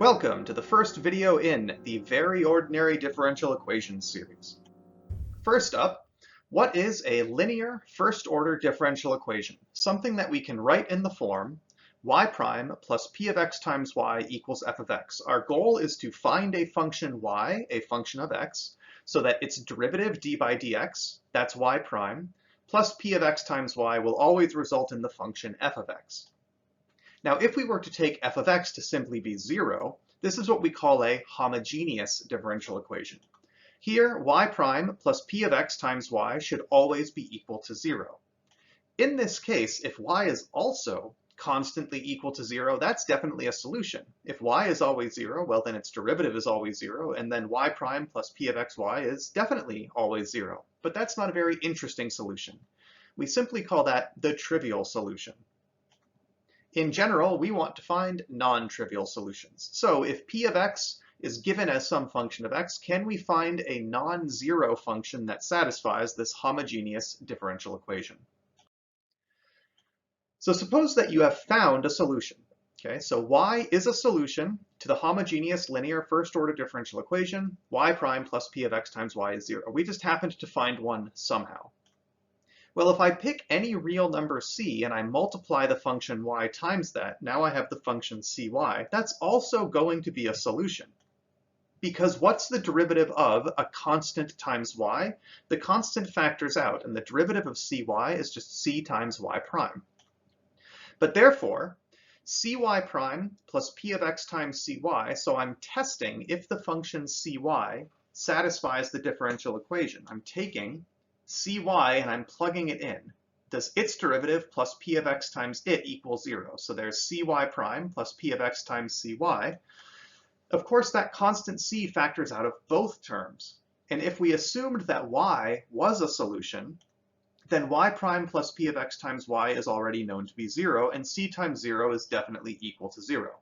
Welcome to the first video in the Very Ordinary Differential Equations series. First up, what is a linear first-order differential equation? Something that we can write in the form y prime plus p of x times y equals f of x. Our goal is to find a function y, a function of x, so that its derivative d by dx, that's y prime, plus p of x times y will always result in the function f of x. Now, if we were to take f of x to simply be 0, this is what we call a homogeneous differential equation. Here, y prime plus p of x times y should always be equal to 0. In this case, if y is also constantly equal to 0, that's definitely a solution. If y is always 0, well, then its derivative is always 0, and then y prime plus p of xy is definitely always 0. But that's not a very interesting solution. We simply call that the trivial solution. In general, we want to find non-trivial solutions. So if p of x is given as some function of x, can we find a non-zero function that satisfies this homogeneous differential equation? So suppose that you have found a solution. Okay, so y is a solution to the homogeneous linear first-order differential equation, y prime plus p of x times y is 0. We just happened to find one somehow. Well, if I pick any real number c and I multiply the function y times that, now I have the function cy. That's also going to be a solution. Because what's the derivative of a constant times y? The constant factors out, and the derivative of cy is just c times y prime. But therefore, cy prime plus p of x times cy, so I'm testing if the function cy satisfies the differential equation. I'm taking cy and I'm plugging it in. Does its derivative plus p of x times it equal 0? So there's cy prime plus p of x times cy. Of course, that constant c factors out of both terms. And if we assumed that y was a solution, then y prime plus p of x times y is already known to be 0, and c times 0 is definitely equal to 0.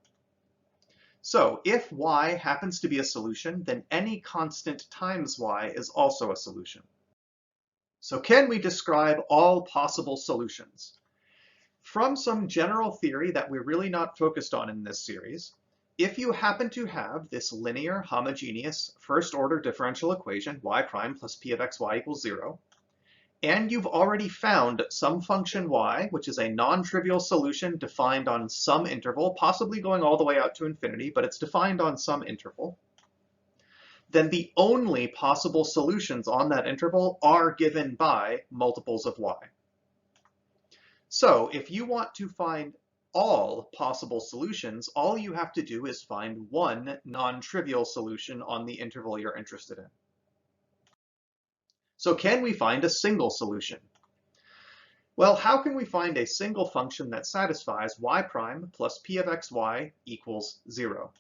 So if y happens to be a solution, then any constant times y is also a solution. So can we describe all possible solutions? From some general theory that we're really not focused on in this series, if you happen to have this linear homogeneous first-order differential equation, y prime plus p of xy equals 0, and you've already found some function y, which is a non-trivial solution defined on some interval, possibly going all the way out to infinity, but it's defined on some interval, then the only possible solutions on that interval are given by multiples of y. So if you want to find all possible solutions, all you have to do is find one non-trivial solution on the interval you're interested in. So can we find a single solution? Well, how can we find a single function that satisfies y prime plus p of xy equals 0?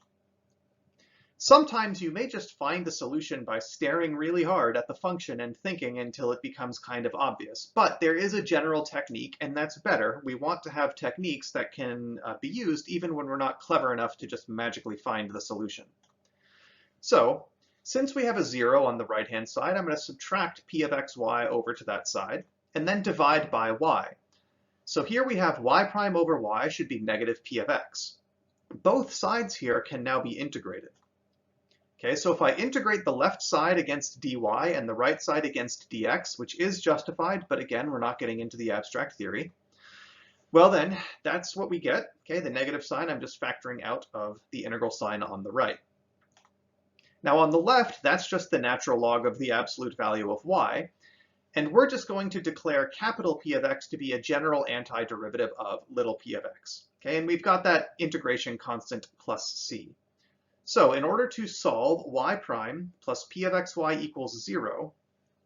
Sometimes you may just find the solution by staring really hard at the function and thinking until it becomes kind of obvious. But there is a general technique, and that's better. We want to have techniques that can be used even when we're not clever enough to just magically find the solution. So since we have a 0 on the right-hand side, I'm going to subtract p of xy over to that side, and then divide by y. So here we have y prime over y should be negative p of x. Both sides here can now be integrated. Okay, so if I integrate the left side against dy and the right side against dx, which is justified, but again, we're not getting into the abstract theory, well then, that's what we get. Okay, the negative sign I'm just factoring out of the integral sign on the right. Now on the left, that's just the natural log of the absolute value of y, and we're just going to declare capital P of x to be a general antiderivative of little p of x. Okay, and we've got that integration constant plus c. So in order to solve y prime plus p of xy equals 0,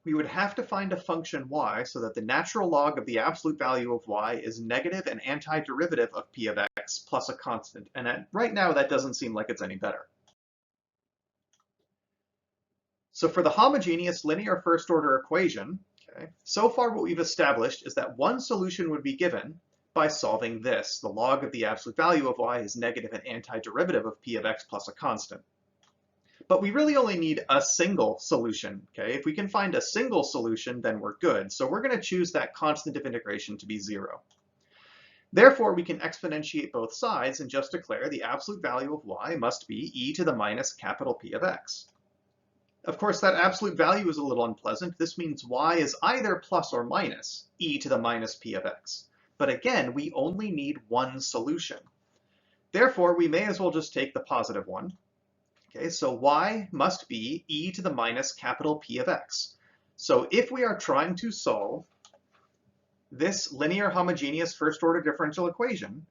we would have to find a function y so that the natural log of the absolute value of y is negative and antiderivative of p of x plus a constant. And right now, that doesn't seem like it's any better. So for the homogeneous linear first-order equation, okay, so far what we've established is that one solution would be given by solving this. The log of the absolute value of y is negative and antiderivative of p of x plus a constant. But we really only need a single solution. Okay? If we can find a single solution, then we're good. So we're going to choose that constant of integration to be 0. Therefore, we can exponentiate both sides and just declare the absolute value of y must be e to the minus capital P of x. Of course, that absolute value is a little unpleasant. This means y is either plus or minus e to the minus P of x. But again, we only need one solution. Therefore, we may as well just take the positive one. Okay, so y must be e to the minus capital P of x. So if we are trying to solve this linear homogeneous first-order differential equation,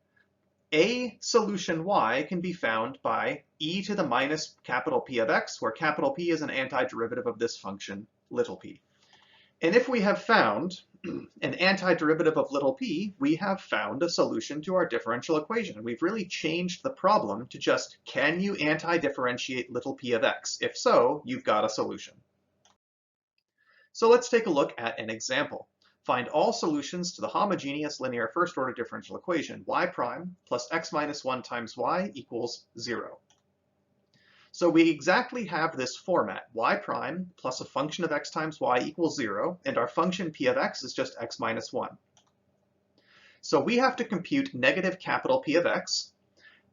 a solution y can be found by e to the minus capital P of x, where capital P is an antiderivative of this function, little p. And if we have found an antiderivative of little p, we have found a solution to our differential equation. We've really changed the problem to just, can you antidifferentiate little p of x? If so, you've got a solution. So let's take a look at an example. Find all solutions to the homogeneous linear first-order differential equation y prime plus x minus 1 times y equals 0. So we exactly have this format, y prime plus a function of x times y equals 0, and our function p of x is just x minus 1. So we have to compute negative capital P of x.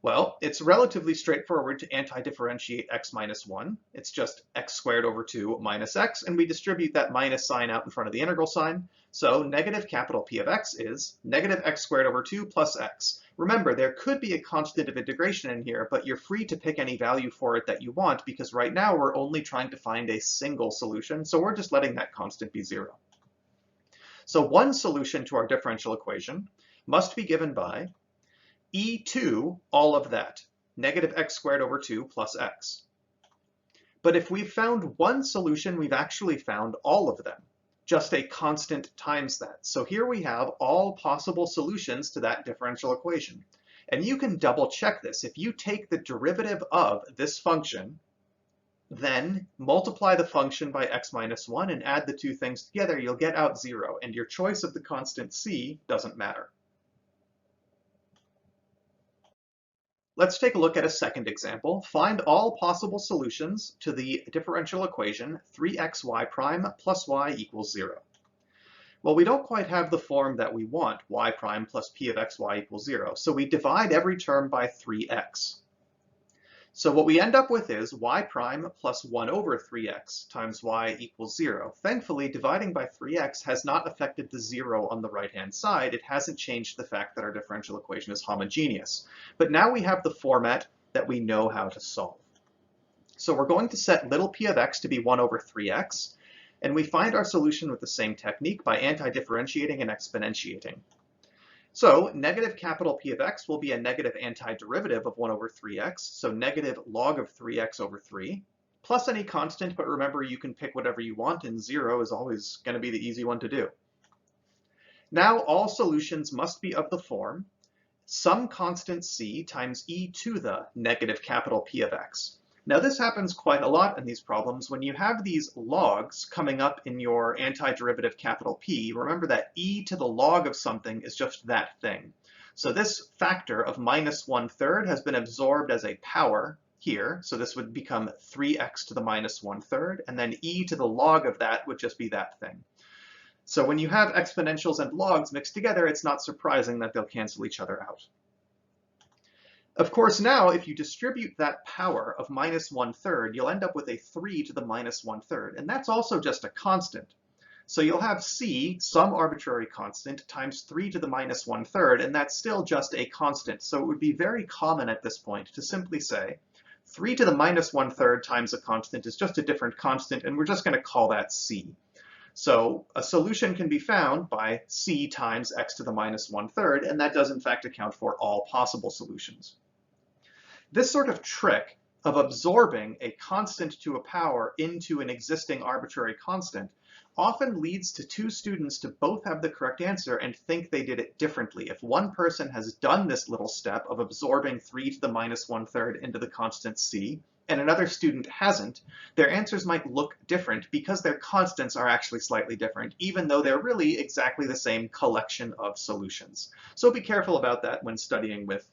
Well, it's relatively straightforward to antidifferentiate x minus 1. It's just x squared over 2 minus x, and we distribute that minus sign out in front of the integral sign. So negative capital P of x is negative x squared over 2 plus x. Remember, there could be a constant of integration in here, but you're free to pick any value for it that you want, because right now we're only trying to find a single solution, so we're just letting that constant be 0. So one solution to our differential equation must be given by e2 all of that, negative x squared over 2 plus x. But if we've found one solution, we've actually found all of them, just a constant times that. So here we have all possible solutions to that differential equation. And you can double check this. If you take the derivative of this function, then multiply the function by x minus 1 and add the two things together, you'll get out 0, and your choice of the constant c doesn't matter. Let's take a look at a second example. Find all possible solutions to the differential equation 3xy prime plus y equals 0. Well, we don't quite have the form that we want, y prime plus p of xy equals 0, so we divide every term by 3x. So what we end up with is y prime plus 1 over 3x times y equals 0. Thankfully, dividing by 3x has not affected the 0 on the right-hand side. It hasn't changed the fact that our differential equation is homogeneous. But now we have the format that we know how to solve. So we're going to set little p of x to be 1 over 3x, and we find our solution with the same technique by antidifferentiating and exponentiating. So negative capital P of x will be a negative antiderivative of 1 over 3x, so negative log of 3x over 3, plus any constant, but remember you can pick whatever you want, and 0 is always going to be the easy one to do. Now all solutions must be of the form some constant c times e to the negative capital P of x. Now this happens quite a lot in these problems. When you have these logs coming up in your antiderivative capital P, remember that e to the log of something is just that thing. So this factor of minus 1/3 has been absorbed as a power here. So this would become 3x to the minus 1/3, and then e to the log of that would just be that thing. So when you have exponentials and logs mixed together, it's not surprising that they'll cancel each other out. Of course, now if you distribute that power of minus 1/3, you'll end up with a 3 to the minus 1/3, and that's also just a constant. So you'll have c, some arbitrary constant, times 3 to the minus 1/3, and that's still just a constant. So it would be very common at this point to simply say 3 to the minus 1/3 times a constant is just a different constant, and we're just going to call that c. So a solution can be found by c times x to the minus 1/3, and that does in fact account for all possible solutions. This sort of trick of absorbing a constant to a power into an existing arbitrary constant often leads to two students to both have the correct answer and think they did it differently. If one person has done this little step of absorbing 3 to the minus 1/3 into the constant c, and another student hasn't, their answers might look different because their constants are actually slightly different, even though they're really exactly the same collection of solutions. So be careful about that when studying with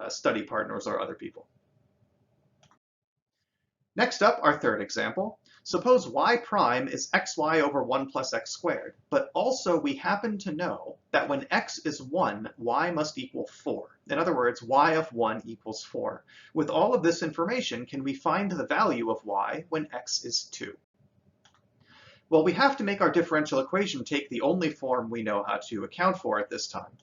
study partners or other people. Next up, our third example. Suppose y prime is xy over 1 plus x squared, but also we happen to know that when x is 1, y must equal 4. In other words, y of 1 equals 4. With all of this information, can we find the value of y when x is 2? Well, we have to make our differential equation take the only form we know how to account for at this time.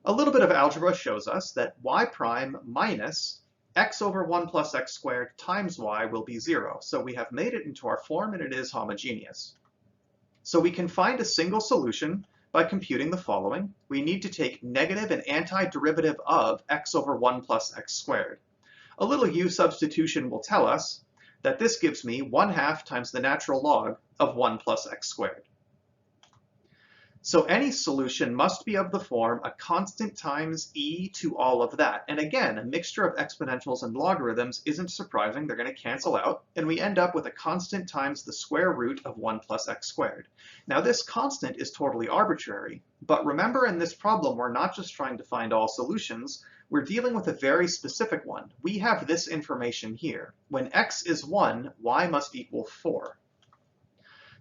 A little bit of algebra shows us that y prime minus x over 1 plus x squared times y will be 0. So we have made it into our form and it is homogeneous. So we can find a single solution by computing the following. We need to take negative and antiderivative of x over 1 plus x squared. A little u substitution will tell us that this gives me 1/2 times the natural log of 1 plus x squared. So any solution must be of the form a constant times e to all of that. And again, a mixture of exponentials and logarithms isn't surprising. They're going to cancel out, and we end up with a constant times the square root of 1 plus x squared. Now this constant is totally arbitrary, but remember in this problem, we're not just trying to find all solutions. We're dealing with a very specific one. We have this information here. When x is 1, y must equal 4.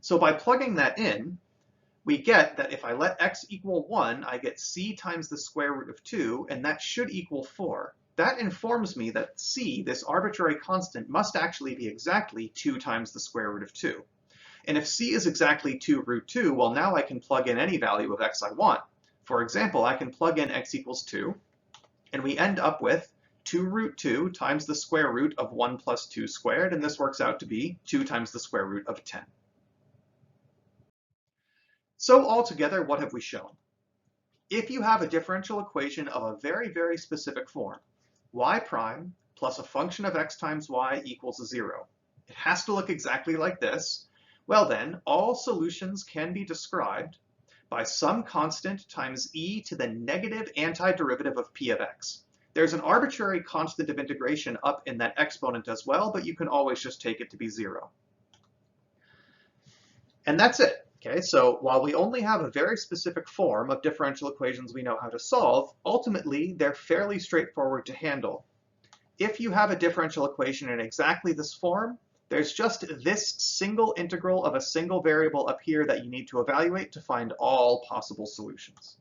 So by plugging that in, we get that if I let x equal 1, I get c times the square root of 2, and that should equal 4. That informs me that c, this arbitrary constant, must actually be exactly 2 times the square root of 2. And if c is exactly 2 root 2, well, now I can plug in any value of x I want. For example, I can plug in x equals 2, and we end up with 2 root 2 times the square root of 1 plus 2 squared, and this works out to be 2 times the square root of 10. So altogether, what have we shown? If you have a differential equation of a very, very specific form, y prime plus a function of x times y equals 0, it has to look exactly like this, well then, all solutions can be described by some constant times e to the negative antiderivative of p of x. There's an arbitrary constant of integration up in that exponent as well, but you can always just take it to be 0. And that's it. Okay, so while we only have a very specific form of differential equations we know how to solve, ultimately they're fairly straightforward to handle. If you have a differential equation in exactly this form, there's just this single integral of a single variable up here that you need to evaluate to find all possible solutions.